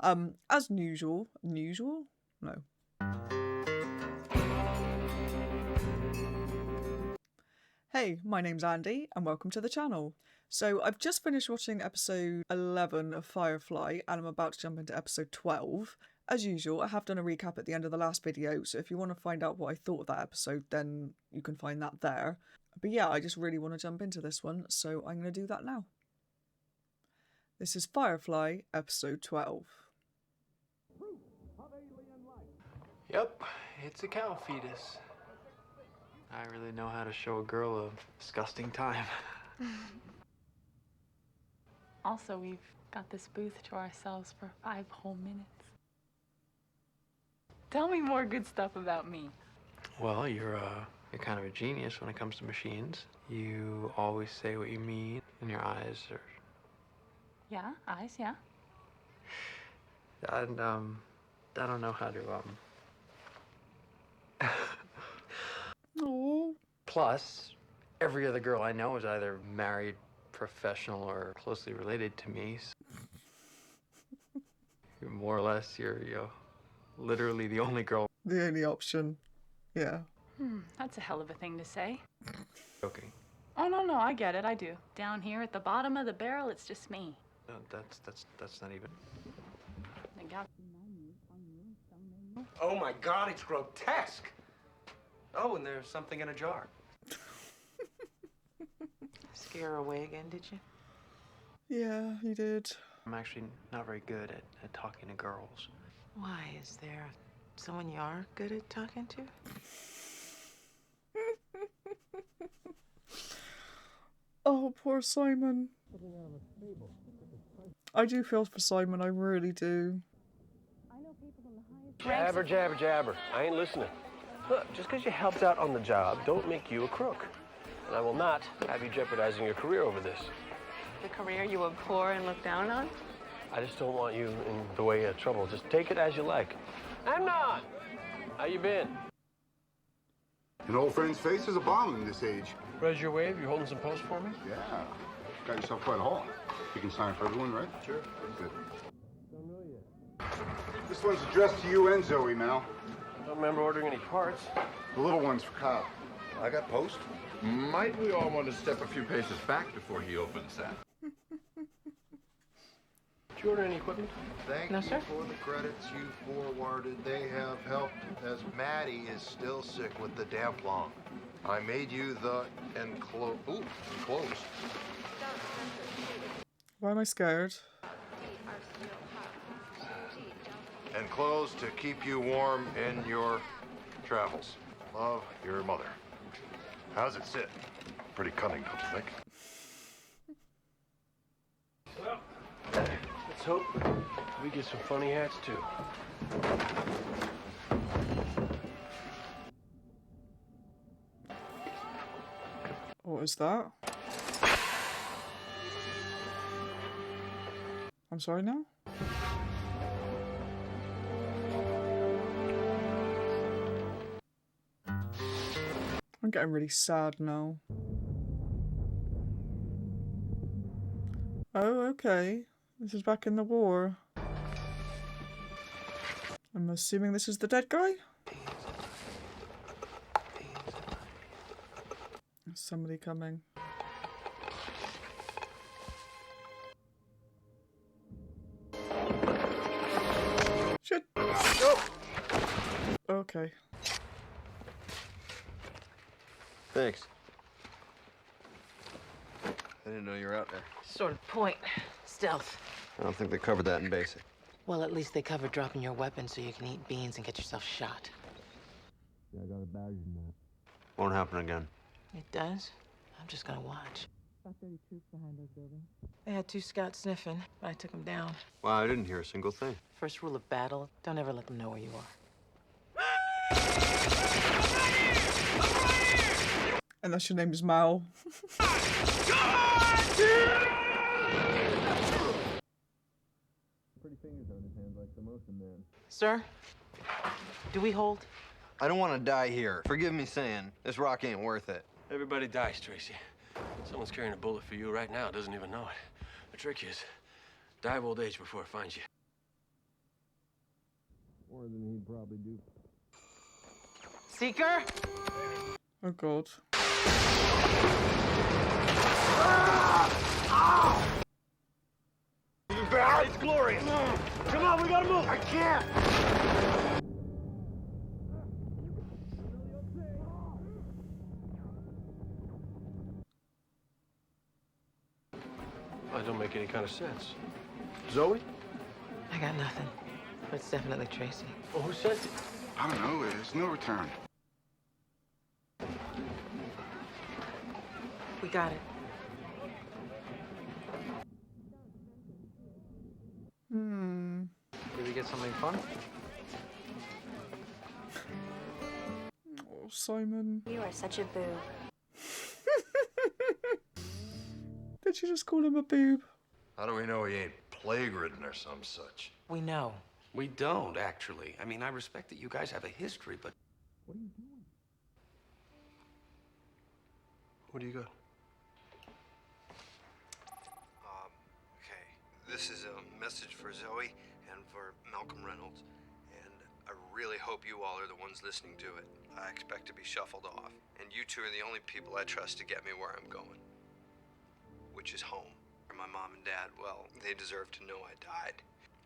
As usual, unusual? No. Hey, my name's Andy, and welcome to the channel. So I've just finished watching episode 11 of Firefly, and I'm about to jump into episode 12. As usual, I have done a recap at the end of the last video, so if you want to find out what I thought of that episode, then you can find that there. But yeah, I just really want to jump into this one, so I'm going to do that now. This is Firefly, episode 12. Yep, it's a cow fetus. I really know how to show a girl a disgusting time. Also, we've got this booth to ourselves for 5 whole minutes. Tell me more good stuff about me. Well, you're kind of a genius when it comes to machines. You always say what you mean, and your eyes are... Yeah, eyes, yeah. And, I don't know how to, Oh. Plus, every other girl I know is either married, professional, or closely related to me. So more or less, you're literally the only girl. The only option. Yeah. That's a hell of a thing to say. Joking. Oh, no, I get it, I do. Down here at the bottom of the barrel, it's just me. No, that's not even... They got... Oh my God, it's grotesque. Oh, and there's something in a jar. Scare her away again, did you? Yeah, you did. I'm actually not very good at talking to girls. Why? Is there someone you are good at talking to? Oh, poor Simon. I do feel for Simon, I really do. Jabber, jabber, jabber. I ain't listening. Look, just because you helped out on the job, don't make you a crook. And I will not have you jeopardizing your career over this. The career you abhor and look down on? I just don't want you in the way of trouble. Just take it as you like. Amnon! How you been? An old friend's face is a bomb in this age. Raise your wave. You holding some post for me? Yeah. Got yourself quite a haul. You can sign for everyone, right? Sure. Good. This one's addressed to you and Zoe, Mal. Don't remember ordering any parts. The little one's for Kyle. I got post. Might we all want to step a few paces back before he opens that? Did you order any equipment? Thank No, you sir. for the credits you forwarded. They have helped as Maddie is still sick with the damp lung. I made you the enclosed. Why am I scared? Enclosed to keep you warm in your travels. Love, your mother. How's it sit? Pretty cunning, don't you think? Well, let's hope we get some funny hats, too. What is that? I'm sorry now? I'm getting really sad now. Oh, okay. This is back in the war. I'm assuming this is the dead guy? There's somebody coming. Shit! Oh. Okay. Thanks. I didn't know you were out there. Sort of point. Stealth. I don't think they covered that in basic. Well, at least they covered dropping your weapon so you can eat beans and get yourself shot. Yeah, I got a badge in that. Won't happen again. It does? I'm just gonna watch. About 30 troops behind those buildings. They had 2 scouts sniffing, but I took them down. Wow, I didn't hear a single thing. First rule of battle, don't ever let them know where you are. Unless your name is Mal. Pretty fingers on his hands like the motion man. Sir, do we hold? I don't want to die here. Forgive me saying, this rock ain't worth it. Everybody dies, Tracy. Someone's carrying a bullet for you right now, doesn't even know it. The trick is, die of old age before it finds you. than he'd probably do. Seeker? Oh god. It's glorious. Come on, we gotta move. I can't. That don't make any kind of sense. Zoe? I got nothing. But it's definitely Tracy. Well, who sent it? I don't know. There's no return. We got it. Did we get something fun? Oh, Simon. You are such a boo. Did you just call him a boob? How do we know he ain't plague-ridden or some such? We know. We don't, actually. I mean, I respect that you guys have a history, but... What do you got? Okay. This is a message for Zoe and for Malcolm Reynolds. And I really hope you all are the ones listening to it. I expect to be shuffled off. And you two are the only people I trust to get me where I'm going. Which is home. For my mom and dad, well, they deserve to know I died.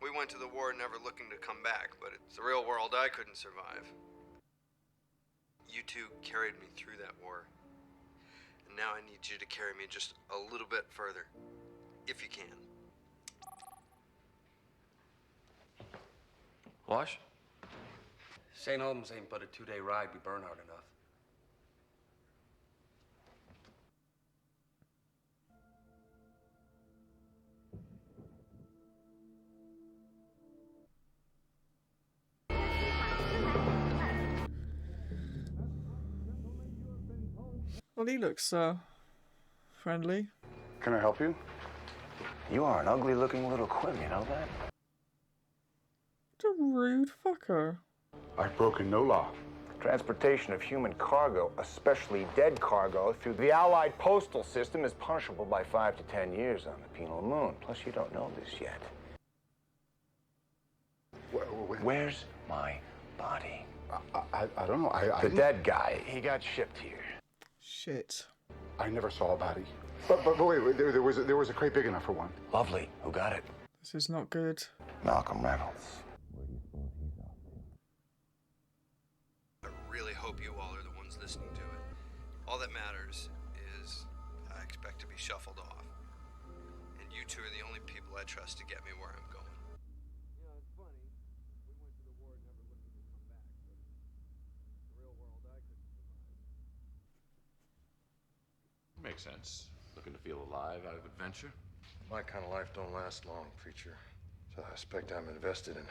We went to the war never looking to come back, but it's the real world I couldn't survive. You two carried me through that war. And now I need you to carry me just a little bit further, if you can. Wash? St. Albans ain't but a 2-day ride. We burn hard enough. Well, he looks, friendly. Can I help you? You are an ugly-looking little quim, you know that? What a rude fucker. I've broken no law. Transportation of human cargo, especially dead cargo, through the Allied postal system is punishable by 5 to 10 years on the penal moon. Plus, you don't know this yet. Where's my body? I don't know. The dead guy. He got shipped here. Shit. I never saw a body. But wait, there was a crate big enough for one. Lovely. Who got it? This is not good. Malcolm Reynolds. I really hope you all are the ones listening to it. All that matters is I expect to be shuffled off. And you two are the only people I trust to get me where I'm going. You know, it's funny. We went to the war never looking to come back, but the real world I couldn't survive. Makes sense. Looking to feel alive, out of adventure. My kind of life don't last long, preacher. So I expect I'm invested in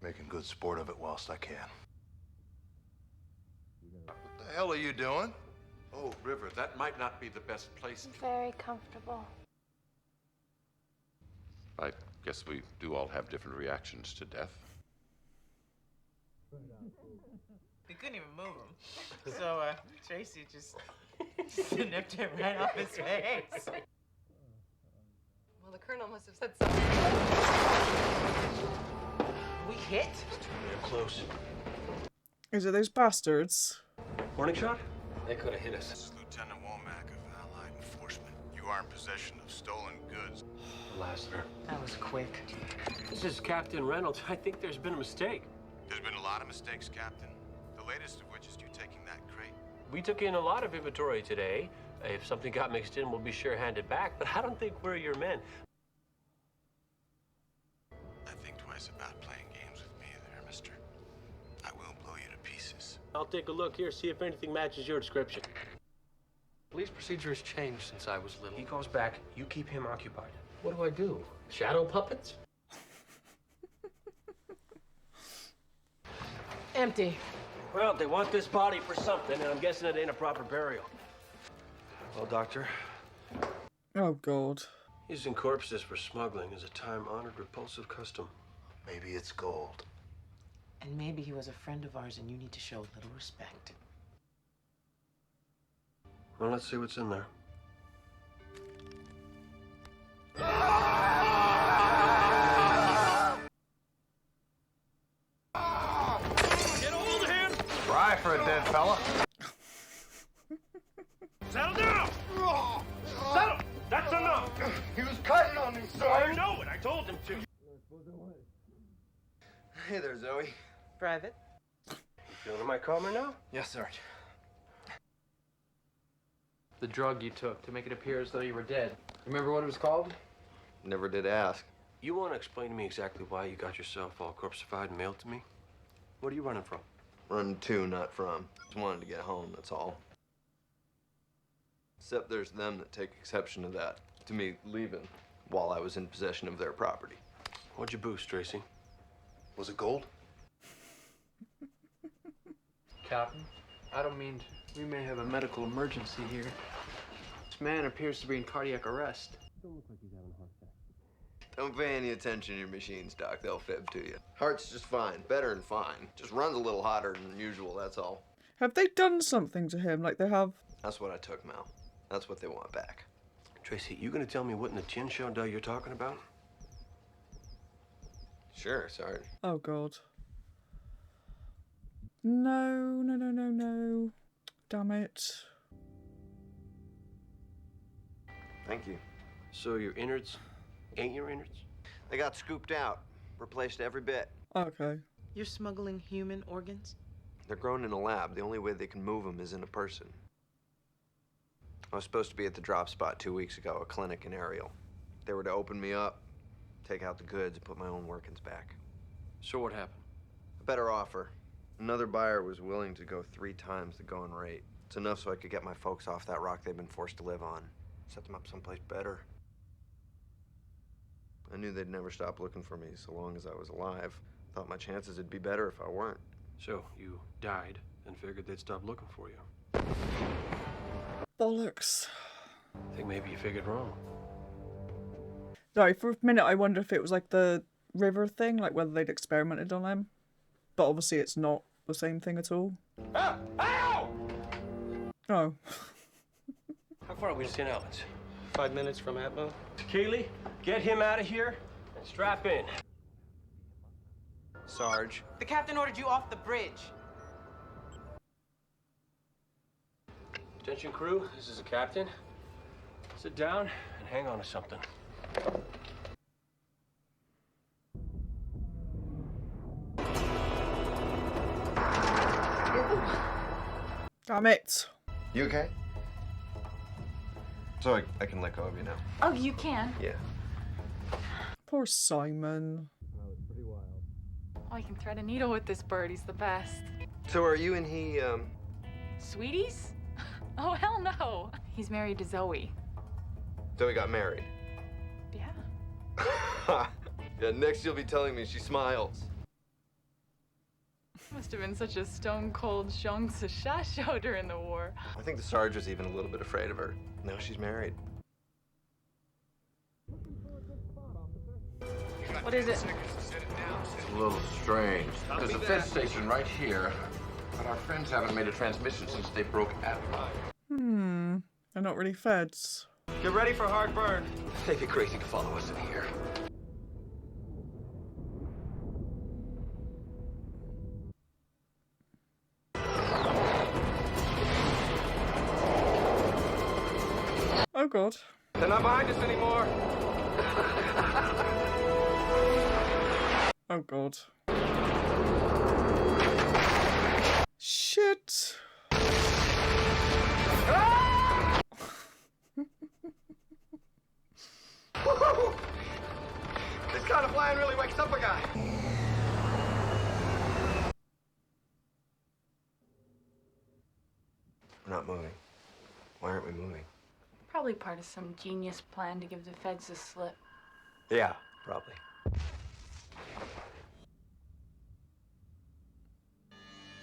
making good sport of it whilst I can. What the hell are you doing? Oh, River, that might not be the best place. Very comfortable. I guess we do all have different reactions to death. We couldn't even move him. So, Tracy just nipped it right off his face. Well, the colonel must have said something. We hit? They're close. Is it those bastards? Warning shot? They could have hit us. This is Lieutenant Womack of Allied Enforcement. You are in possession of stolen goods. Lassiter. That was quick. This is Captain Reynolds. I think there's been a mistake. There's been a lot of mistakes, Captain. The latest of which is you taking that crate. We took in a lot of inventory today. If something got mixed in, we'll be sure hand it back. But I don't think we're your men. I think twice about playing games with me there, mister. I will blow you to pieces. I'll take a look here, see if anything matches your description. Police procedure has changed since I was little. He goes back, you keep him occupied. What do I do? Shadow puppets? Empty. Well, they want this body for something, and I'm guessing it ain't a proper burial. Well, Doctor, Oh god. using corpses for smuggling is a time-honored, repulsive custom. Maybe it's gold. And maybe he was a friend of ours, and you need to show a little respect. Well, let's see what's in there. for a dead fella. Settle down! Settle! That's enough! He was cutting on me, sir. I know it. I told him to. Hey there, Zoe. Private. You feeling my calmer now? Yes, Sarge. The drug you took to make it appear as though you were dead. Remember what it was called? Never did ask. You want to explain to me exactly why you got yourself all corpseified and mailed to me? What are you running from? Run to, not from. Just wanted to get home, that's all. Except there's them that take exception to that. To me leaving while I was in possession of their property. What'd you boost, Tracy? Was it gold? Captain, I don't mean we may have a medical emergency here. This man appears to be in cardiac arrest. Don't look like he's having a heart attack. Don't pay any attention to your machines, Doc. They'll fib to you. Heart's just fine. Better than fine. Just runs a little hotter than usual, that's all. Have they done something to him? Like they have... That's what I took, Mal. That's what they want back. Tracy, you gonna tell me what in the chin show dough you're talking about? Sure, Sarge. Oh, God. No, no, no, no, no. Damn it. Thank you. So your innards ain't your innards? They got scooped out. Replaced every bit. Okay. You're smuggling human organs? They're grown in a lab. The only way they can move them is in a person. I was supposed to be at the drop spot 2 weeks ago, a clinic in Ariel. They were to open me up, take out the goods, and put my own workings back. So what happened? A better offer. Another buyer was willing to go 3 times the going rate. It's enough so I could get my folks off that rock they've been forced to live on. Set them up someplace better. I knew they'd never stop looking for me so long as I was alive. Thought my chances would be better if I weren't. So you died and figured they'd stop looking for you. Bollocks. I think maybe you figured wrong. Sorry, for a minute I wonder if it was like the river thing, like whether they'd experimented on him. But obviously it's not the same thing at all. Ow! Oh. How far are we to St. Albans? 5 minutes from Atmo. Keeley, get him out of here and strap in. Sarge. The captain ordered you off the bridge. Attention crew, this is the captain. Sit down and hang on to something. Damn it. You okay? So I can let go of you now. Oh, you can? Yeah. Poor Simon. Oh, I can thread a needle with this bird. He's the best. So are you and he, Sweeties? Oh, hell no. He's married to Zoe. Zoe got married? Yeah. Yeah, next you'll be telling me she smiles. Must have been such a stone-cold Zhang Sasha show during the war. I think the Sarge was even a little bit afraid of her. Now she's married. What is it? It's a little strange. There's a fed station right here, but our friends haven't made a transmission since they broke Admiral. They're not really feds. Get ready for hard burn. They'd be crazy to follow us in here. Oh, God. They're not behind us anymore. Oh, God. Shit. This kind of flying really wakes up a guy. We're not moving. Why aren't we moving? Probably part of some genius plan to give the feds a slip. Yeah, probably.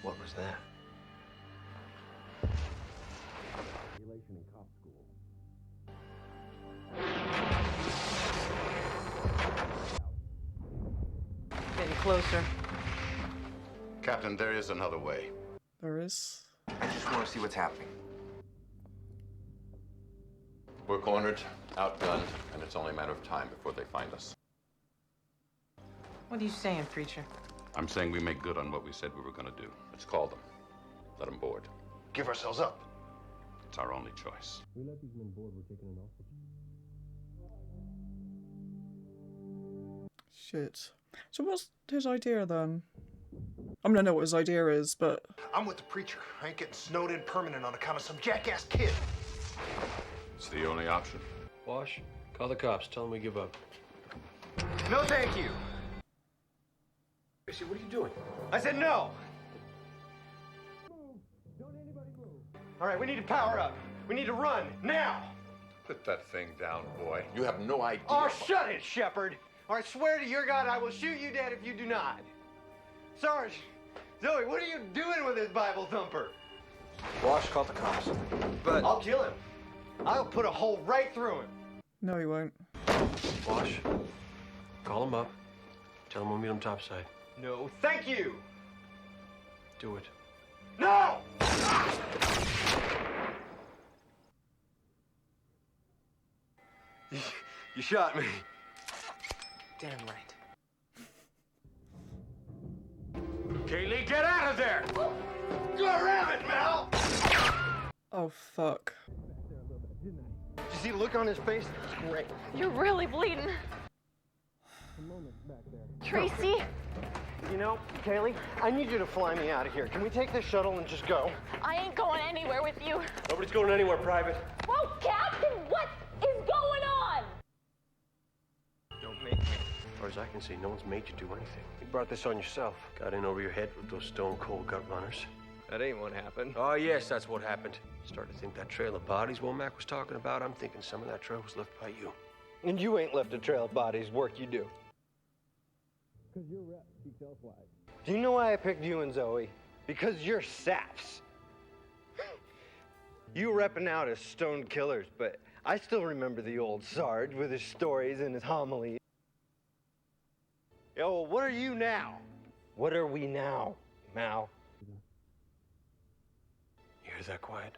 What was that? Getting closer. Captain, there is another way. There is. I just want to see what's happening. We're cornered, outgunned, and it's only a matter of time before they find us. What are you saying, preacher? I'm saying we make good on what we said we were going to do. Let's call them. Let them board. Give ourselves up. It's our only choice. We let these men board, we're taking an offer. Shit. So what's his idea then? I mean, I know what his idea is, but... I'm with the preacher. I ain't getting snowed in permanent on account of some jackass kid. It's the only option. Wash, call the cops. Tell them we give up. No, thank you. Tracy, what are you doing? I said no. All right, we need to power up. We need to run now. Put that thing down, boy. You have no idea. Oh, shut it, Shepard. Or I swear to your God, I will shoot you dead if you do not. Sarge, Zoe, what are you doing with this Bible thumper? Wash, call the cops. But I'll kill him. I'll put a hole right through him. No, he won't. Wash, call them up. Tell them we'll meet them topside. No, thank you. Do it. No! You shot me. Damn right. Kaylee, get out of there! Grab it, Mel! Oh, fuck. Did you see the look on his face? It's great. You're really bleeding. Tracy? You know, Kaylee, I need you to fly me out of here. Can we take this shuttle and just go? I ain't going anywhere with you. Nobody's going anywhere, Private. Whoa, Captain, what is going on? Don't make me. As far as I can see, no one's made you do anything. You brought this on yourself. Got in over your head with those stone-cold gut runners. That ain't what happened. Oh, yes, that's what happened. Started to think that trail of bodies Womack was talking about. I'm thinking some of that trail was left by you. And you ain't left a trail of bodies. Work you do. Because your rep speaks elsewise. Do you know why I picked you and Zoe? Because you're saps. You repping out as stoned killers, but I still remember the old Sarge with his stories and his homilies. Yo, well, what are you now? What are we now, Mal? You hear that quiet?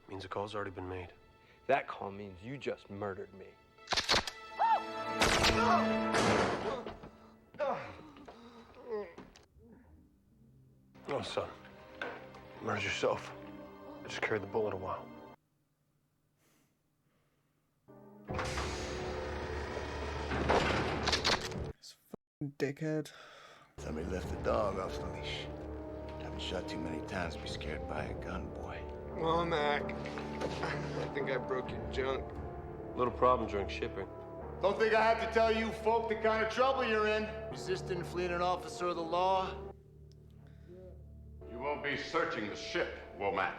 Means the call's already been made. That call means you just murdered me. No, son. You murdered yourself. I just carried the bullet a while. This fucking dickhead. Somebody left the dog off the leash. Haven't shot too many times to be scared by a gun, boy. Mac. I think I broke your junk. Little problem during shipping. Don't think I have to tell you folk the kind of trouble you're in. Resisting fleeing an officer of the law. You won't be searching the ship, Womack.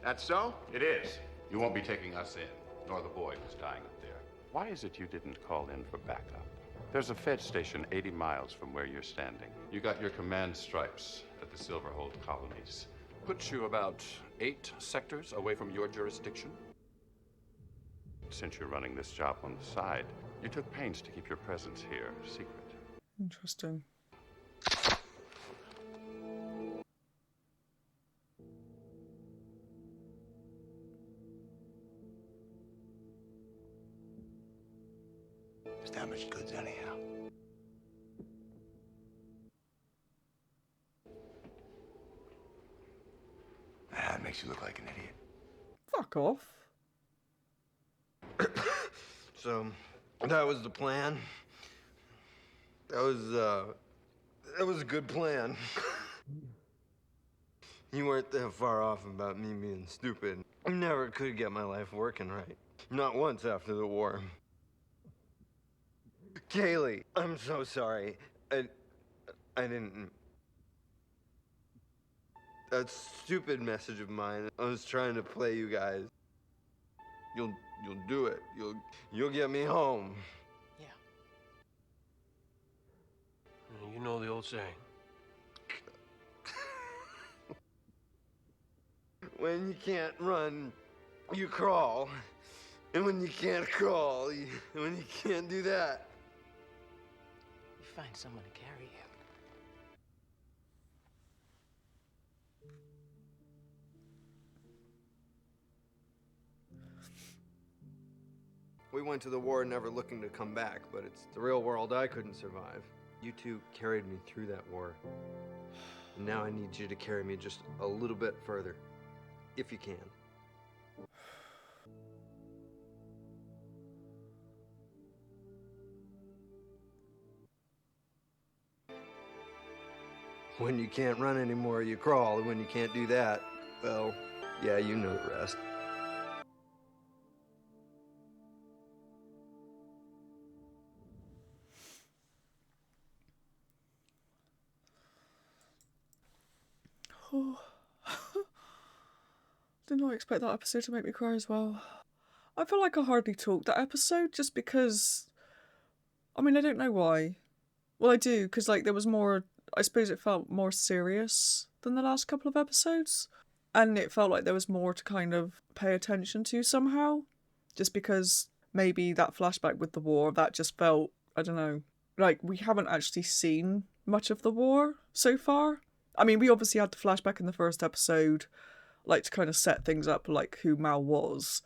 That's so? It is. You won't be taking us in, nor the boy who's dying up there. Why is it you didn't call in for backup? There's a Fed station 80 miles from where you're standing. You got your command stripes at the Silverhold colonies. Puts you about 8 sectors away from your jurisdiction. Since you're running this job on the side, you took pains to keep your presence here secret. Interesting. It's damaged goods anyhow. That makes you look like an idiot. Fuck off. So, that was the plan. That was a good plan. You weren't that far off about me being stupid. I never could get my life working right. Not once after the war. Kaylee, I'm so sorry. I didn't... That stupid message of mine, I was trying to play you guys. You'll do it. You'll get me home. Yeah. You know the old saying. When you can't run, you crawl. And when you can't crawl, when you can't do that, You find someone to carry you. we went to the war never looking to come back, but it's the real world I couldn't survive. You two carried me through that war. Now I need you to carry me just a little bit further, if you can. When you can't run anymore, you crawl, and when you can't do that, well, yeah, you know the rest. Oh. Did not expect that episode to make me cry as well. I feel like I hardly talked that episode just because... I mean, I don't know why. Well, I do, because like there was more... I suppose it felt more serious than the last couple of episodes. And it felt like there was more to kind of pay attention to somehow. Just because maybe that flashback with the war, that just felt... I don't know. Like, we haven't actually seen much of the war so far. I mean, we obviously had the flashback in the first episode, like to kind of set things up, like who Mal was.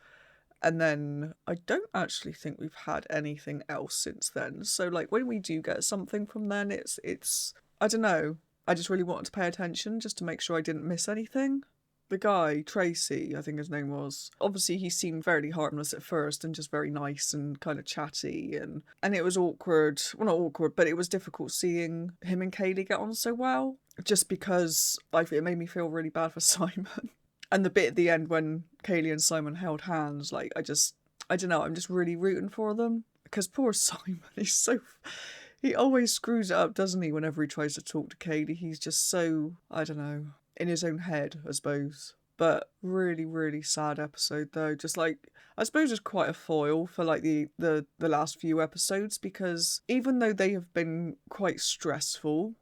And then I don't actually think we've had anything else since then. So like when we do get something from then, it's I don't know. I just really wanted to pay attention just to make sure I didn't miss anything. The guy, Tracy, I think his name was, obviously he seemed fairly harmless at first and just very nice and kind of chatty, and it was awkward. Well, not awkward, but it was difficult seeing him and Kaylee get on so well, just because like it made me feel really bad for Simon. And the bit at the end when Kaylee and Simon held hands, like I don't know, I'm just really rooting for them. Because poor Simon, he always screws it up, doesn't he, whenever he tries to talk to Kaylee. He's just so, I don't know, in his own head, I suppose. But really, really sad episode though. Just like, I suppose it's quite a foil for like the last few episodes, because even though they have been quite stressful,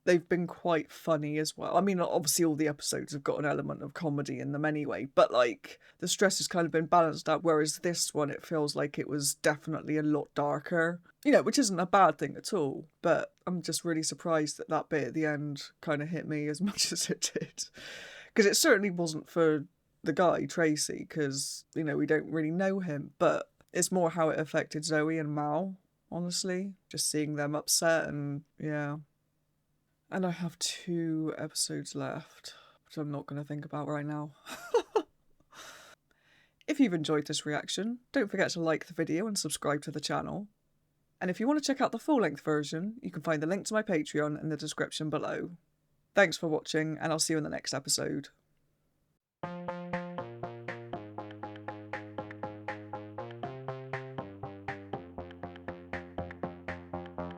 they've been quite funny as well. I mean, obviously all the episodes have got an element of comedy in them anyway, but like the stress has kind of been balanced out, whereas this one, it feels like it was definitely a lot darker, you know, which isn't a bad thing at all. But I'm just really surprised that that bit at the end kind of hit me as much as it did. Because it certainly wasn't for the guy, Tracy, because, you know, we don't really know him, but it's more how it affected Zoe and Mal, honestly. Just seeing them upset and, yeah. And I have 2 episodes left, which I'm not going to think about right now. If you've enjoyed this reaction, don't forget to like the video and subscribe to the channel. And if you want to check out the full-length version, you can find the link to my Patreon in the description below. Thanks for watching, and I'll see you in the next episode.